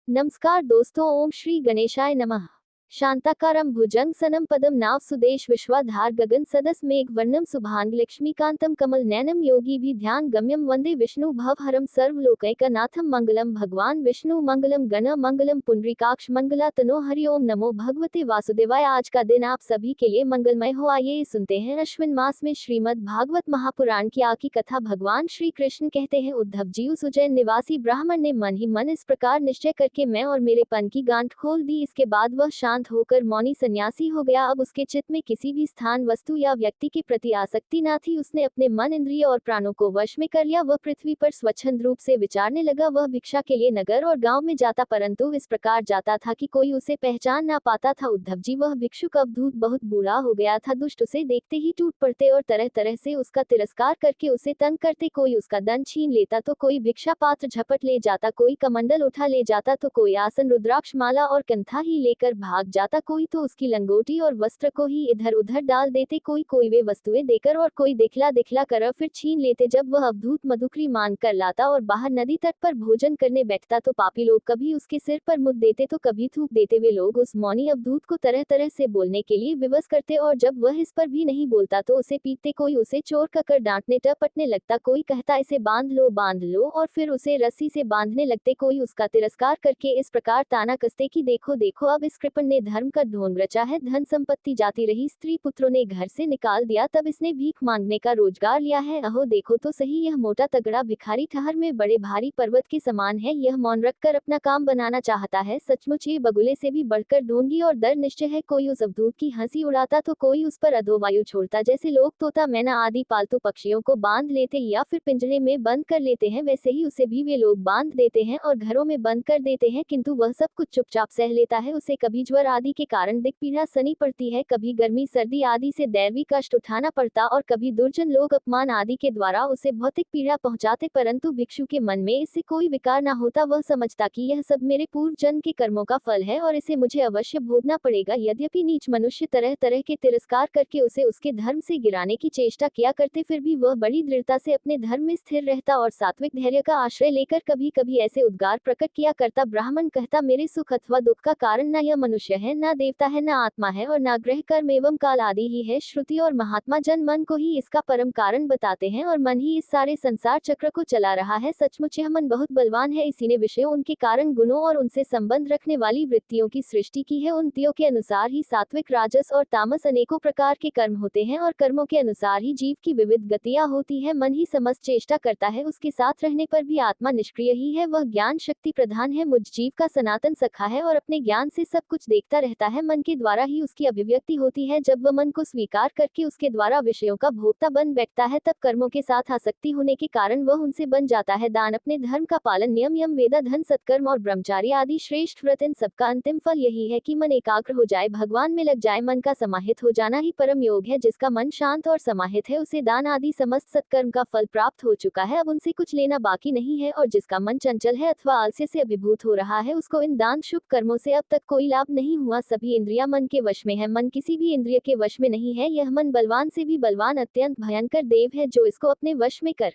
नमस्कार दोस्तों, ओम श्री गणेशाय नमः। शांताकारं भुजंगसनं पदम नाव सुदेश विश्वाधार गगन सदस मेघ वर्णम सुभांग लक्ष्मीकांतम कमल नैनम योगी भी ध्यान गम्यम वंदे विष्णु भवहरम सर्वलोकैकनाथम मंगलम भगवान विष्णु मंगलम गण मंगलम पुंडरीकाक्ष मंगला तनो हरि ओम नमो भगवते वासुदेवाय। आज का दिन आप सभी के लिए मंगलमय हो। आइए सुनते हैं अश्विन मास में श्रीमद् भागवत महापुराण की आखिरी कथा। भगवान श्री कृष्ण कहते हैं, उद्धव जी, उस उज्जैन निवासी ब्राह्मण ने मन ही मन इस प्रकार निश्चय करके मैं और मेरे पन की गांठ खोल दी। इसके बाद वह शांत होकर मौनी सन्यासी हो गया। अब उसके चित्त में किसी भी स्थान, वस्तु या व्यक्ति के प्रति आसक्ति न थी। उसने अपने मन, इंद्रिय और प्राणों को वश में कर लिया। वह पृथ्वी पर स्वच्छंद रूप से विचारने लगा। वह भिक्षा के लिए नगर और गांव में जाता, परंतु इस प्रकार जाता था कि कोई उसे पहचान ना पाता था। उद्धव जी, वह भिक्षुक अवधूत बहुत बूढ़ा हो गया था। दुष्ट उसे देखते ही टूट पड़ते और तरह तरह से उसका तिरस्कार करके उसे तंग करते। कोई उसका धन छीन लेता तो कोई भिक्षा पात्र झपट ले जाता, कोई कमंडल उठा ले जाता तो कोई आसन, रुद्राक्ष माला और कंथा ही लेकर भाग जाता, कोई तो उसकी लंगोटी और वस्त्र को ही इधर उधर डाल देते, कोई वे वस्तुएं देकर और कोई दिखला दिखला कर फिर छीन लेते। जब वह अवधूत मधुकरी मान कर लाता और बाहर नदी तट पर भोजन करने बैठता तो पापी लोग कभी उसके सिर पर मुद्द देते तो कभी थूक देते। वे लोग उस मौनी अवधूत को तरह तरह से बोलने के लिए विवश करते और जब वह इस पर भी नहीं बोलता तो उसे पीटते। कोई उसे चोर कहकर डांटने टपटने लगता, कोई कहता इसे बांध लो और फिर उसे रस्सी से बांधने लगते। कोई उसका तिरस्कार करके इस प्रकार ताना कसते कि देखो देखो, अब इस कृपण ने धर्म का ढोंग रचा है। धन संपत्ति जाती रही, स्त्री पुत्रों ने घर से निकाल दिया, तब इसने भीख मांगने का रोजगार लिया है। अहो देखो तो सही, यह मोटा तगड़ा भिखारी ठहर में बड़े भारी पर्वत के समान है। यह मौन रखकर अपना काम बनाना चाहता है। सचमुच ये बगुले से भी बढ़कर ढोंगी और दर निश्चय है। कोई उस अवधूत की हंसी उड़ाता तो कोई उस पर अधोवायु छोड़ता। जैसे लोग तोता, मैना आदि पालतू पक्षियों को बांध लेते या फिर पिंजरे में बंद कर लेते हैं, वैसे ही उसे भी वे लोग बांध देते हैं और घरों में बंद कर देते हैं, किंतु वह सब कुछ चुपचाप सह लेता है। उसे कभी ज्वर आदि के कारण दिक पीड़ा सनी पड़ती है, कभी गर्मी सर्दी आदि से दैवी कष्ट उठाना पड़ता और कभी दुर्जन लोग अपमान आदि के द्वारा उसे भौतिक पीड़ा पहुंचाते, परंतु भिक्षु के मन में इससे कोई विकार न होता। वह समझता कि यह सब मेरे पूर्व जन्म के कर्मों का फल है और इसे मुझे अवश्य भोगना पड़ेगा। यद्यपि नीच मनुष्य तरह तरह के तिरस्कार करके उसे उसके धर्म से गिराने की चेष्टा किया करते, फिर भी वह बड़ी दृढ़ता से अपने धर्म में स्थिर रहता और सात्विक धैर्य का आश्रय लेकर कभी कभी ऐसे उद्गार प्रकट किया करता। ब्राह्मण कहता, मेरे सुख अथवा दुख का कारण न यह मनुष्य है, न देवता है, न आत्मा है और न ग्रह कर्म एवं काल आदि ही है। श्रुति और महात्मा जन मन को ही इसका परम कारण बताते हैं और मन ही इस सारे संसार चक्र को चला रहा है। सचमुच यह मन बहुत बलवान है। इसी ने विषयों, उनके कारण, गुणों और उनसे संबंध रखने वाली वृत्तियों की सृष्टि की है। उन तियों के अनुसार ही सात्विक, राजस और तामस अनेकों प्रकार के कर्म होते हैं और कर्मों के अनुसार ही जीव की विविध गतियां होती है। मन ही समस्त चेष्टा करता है, उसके साथ रहने पर भी आत्मा निष्क्रिय ही है। वह ज्ञान शक्ति प्रधान है, मुझ जीव का सनातन सखा है और अपने ज्ञान से सब कुछ देखता रहता है। मन के द्वारा ही उसकी अभिव्यक्ति होती है। जब वह मन को स्वीकार करके उसके द्वारा विषयों का भोक्ता बन बैठता है, तब कर्मों के साथ आसक्ति होने के कारण वह उनसे बन जाता है। दान, अपने धर्म का पालन, नियम यम वेदा, धन, सत्कर्म और ब्रह्मचार्य आदि श्रेष्ठ व्रत, इन सबका अंतिम फल यही है कि मन एकाग्र हो जाए, भगवान में लग जाए। मन का समाहित हो जाना ही परम योग है। जिसका मन शांत और समाहित है, उसे दान आदि समस्त सत्कर्म का फल प्राप्त हो चुका है, अब उनसे कुछ लेना बाकी नहीं है। और जिसका मन चंचल है अथवा आलस्य से अभिभूत हो रहा है, उसको इन दान शुभ कर्मों से अब तक कोई लाभ नहीं हुआ। सभी इंद्रियां मन के वश में है, मन किसी भी इंद्रिय के वश में नहीं है। यह मन बलवान से भी बलवान, अत्यंत भयंकर देव है। जो इसको अपने वश में कर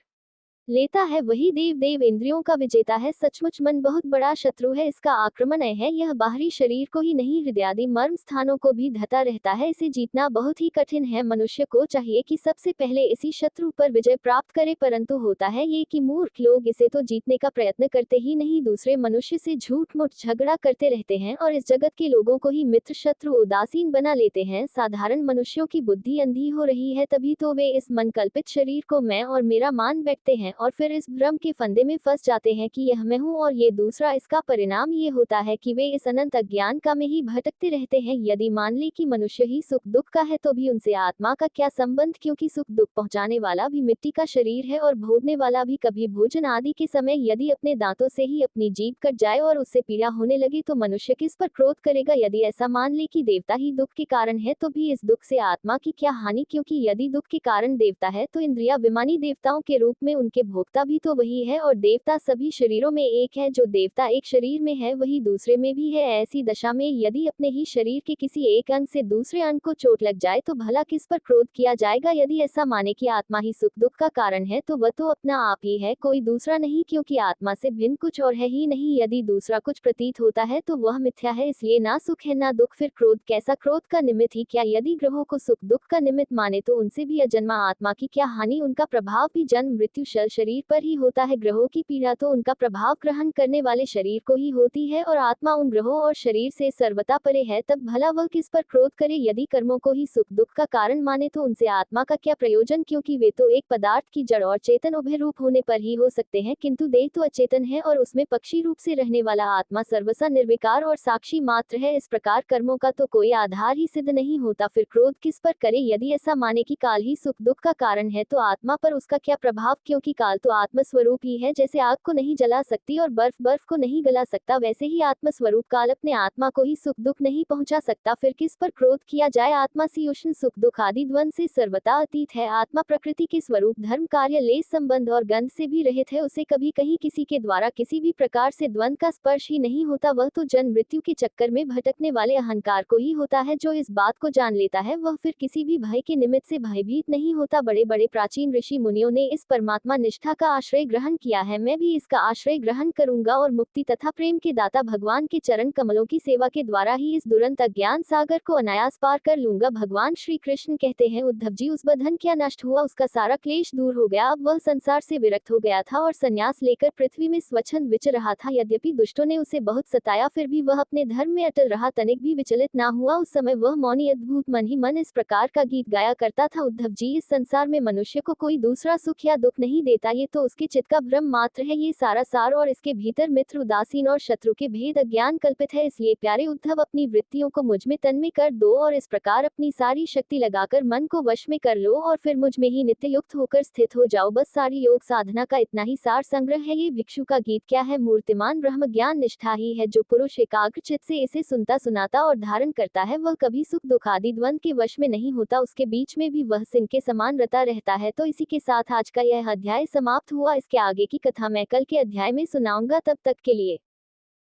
लेता है वही देव इंद्रियों का विजेता है। सचमुच मन बहुत बड़ा शत्रु है, इसका आक्रमण है। यह बाहरी शरीर को ही नहीं, हृदयादि मर्म स्थानों को भी धता रहता है। इसे जीतना बहुत ही कठिन है। मनुष्य को चाहिए कि सबसे पहले इसी शत्रु पर विजय प्राप्त करे, परंतु होता है ये कि मूर्ख लोग इसे तो जीतने का प्रयत्न करते ही नहीं, दूसरे मनुष्य से झूठ मूठ झगड़ा करते रहते हैं और इस जगत के लोगों को ही मित्र शत्रु उदासीन बना लेते हैं। साधारण मनुष्यों की बुद्धि अंधी हो रही है, तभी तो वे इस मन कल्पित शरीर को मैं और मेरा मान बैठते हैं और फिर इस भ्रम के फंदे में फंस जाते हैं कि यह मैं हूँ और ये दूसरा। इसका परिणाम ये होता है कि वे इस अनंत अज्ञान का में ही भटकते रहते हैं। यदि मान ले कि मनुष्य ही सुख दुख का है, तो भी उनसे आत्मा का क्या संबंध, क्योंकि सुख दुख पहुंचाने वाला भी मिट्टी का शरीर है और भोगने वाला भी कभी भोजन आदि के समय यदि अपने दांतों से ही अपनी जीभ कट जाए और उससे पीड़ा होने लगे तो मनुष्य किस पर क्रोध करेगा। यदि ऐसा मान ले कि देवता ही दुख के कारण है, तो भी इस दुख से आत्मा की क्या हानि, क्योंकि यदि दुख के कारण देवता है तो इंद्रिया विमानी देवताओं के रूप में उनके के भोक्ता भी तो वही है और देवता सभी शरीरों में एक है। जो देवता एक शरीर में है वही दूसरे में भी है। ऐसी दशा में यदि अपने ही शरीर के किसी एक अंग से दूसरे अंग को चोट लग जाए तो भला किस पर क्रोध किया जाएगा। यदि ऐसा माने कि आत्मा ही सुख दुख का कारण है तो वह तो अपना आप ही है, कोई दूसरा नहीं, क्योंकि आत्मा से भिन्न कुछ और है ही नहीं। यदि दूसरा कुछ प्रतीत होता है तो वह मिथ्या है, इसलिए ना सुख है ना दुख। फिर क्रोध कैसा? क्रोध का निमित्त ही क्या? यदि ग्रहों को सुख दुख का निमित्त माने तो उनसे भी अजन्मा आत्मा की क्या हानि? उनका प्रभाव भी जन्म मृत्यु शरीर पर ही होता है। ग्रहों की पीड़ा तो उनका प्रभाव ग्रहण करने वाले शरीर को ही होती है और आत्मा उन ग्रहों और शरीर से सर्वथा परे है, तब भला वह किस पर क्रोध करे? यदि कर्मों को ही सुख दुख का कारण माने तो उनसे आत्मा का क्या प्रयोजन, क्योंकि वे तो एक पदार्थ की जड़ और चेतन उभय रूप होने पर ही हो सकते हैं, किंतु देह तो अचेतन है और उसमें पक्षी रूप से रहने वाला आत्मा सर्वसा निर्विकार और साक्षी मात्र है। इस प्रकार कर्मों का तो कोई आधार ही सिद्ध नहीं होता, फिर क्रोध किस पर करे? यदि ऐसा माने कि काल ही सुख दुख का कारण है तो आत्मा पर उसका क्या प्रभाव, क्योंकि काल तो आत्मस्वरूप ही है। जैसे आग को नहीं जला सकती और बर्फ को नहीं गला सकता, वैसे ही आत्मस्वरूप काल अपने आत्मा को ही सुख दुख नहीं पहुंचा सकता, फिर किस पर क्रोध किया जाए? आत्मा शीतोष्ण सुख दुख आदि द्वंद से सर्वथा अतीत है। आत्मा प्रकृति के स्वरूप धर्म कार्य लेस संबंध और गंध से भी रहित है। उसे कभी कहीं किसी के द्वारा किसी भी प्रकार से द्वंद का स्पर्श ही नहीं होता। वह तो जन्म मृत्यु के चक्कर में भटकने वाले अहंकार को ही होता है। जो इस बात को जान लेता है वह फिर किसी भी भय के निमित्त से भयभीत नहीं होता। बड़े बड़े प्राचीन ऋषि मुनियों ने इस परमात्मा निष्ठा का आश्रय ग्रहण किया है, मैं भी इसका आश्रय ग्रहण करूंगा और मुक्ति तथा प्रेम के दाता भगवान के चरण कमलों की सेवा के द्वारा ही इस दुरंत अज्ञान सागर को अनायास पार कर लूंगा। भगवान श्री कृष्ण कहते हैं, उद्धव जी, उस बंधन क्या नष्ट हुआ? उसका सारा क्लेश दूर हो गया। अब वह संसार से विरक्त हो गया था और संन्यास लेकर पृथ्वी में स्वच्छंद विचर रहा था। यद्यपि दुष्टों ने उसे बहुत सताया, फिर भी वह अपने धर्म में अटल रहा, तनिक भी विचलित ना हुआ। उस समय वह मौनी अद्भुत मन ही मन इस प्रकार का गीत गाया करता था, उद्धव जी, इस संसार में मनुष्य को कोई दूसरा सुख या दुख नहीं देता, ये तो उसके चित्त का भ्रम मात्र है। ये सारा सार और इसके भीतर मित्र उदासीन और शत्रु के भेद अज्ञान कल्पित है। इसलिए प्यारे उद्धव, अपनी वृत्तियों को मुझ में तन्मय कर दो और इस प्रकार अपनी सारी शक्ति लगाकर मन को वश में कर लो और फिर मुझ में ही नित्य युक्त होकर स्थित हो जाओ। बस सारी योग साधना का इतना ही सार संग्रह है। ये भिक्षु का गीत क्या है? मूर्तिमान ब्रह्म ज्ञान निष्ठा ही है। जो पुरुष एकाग्र चित्त से इसे सुनता सुनाता और धारण करता है वह कभी सुख दुख आदि द्वंद के वश में नहीं होता, उसके बीच में भी वह सिंह के समान रता रहता है। तो इसी के साथ आज का यह अध्याय समाप्त हुआ। इसके आगे की कथा मैं कल के अध्याय में सुनाऊंगा। तब तक के लिए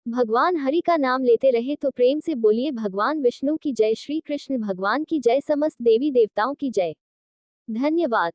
भगवान हरि का नाम लेते रहे तो प्रेम से बोलिए भगवान विष्णु की जय, श्री कृष्ण भगवान की जय, समस्त देवी देवताओं की जय। धन्यवाद।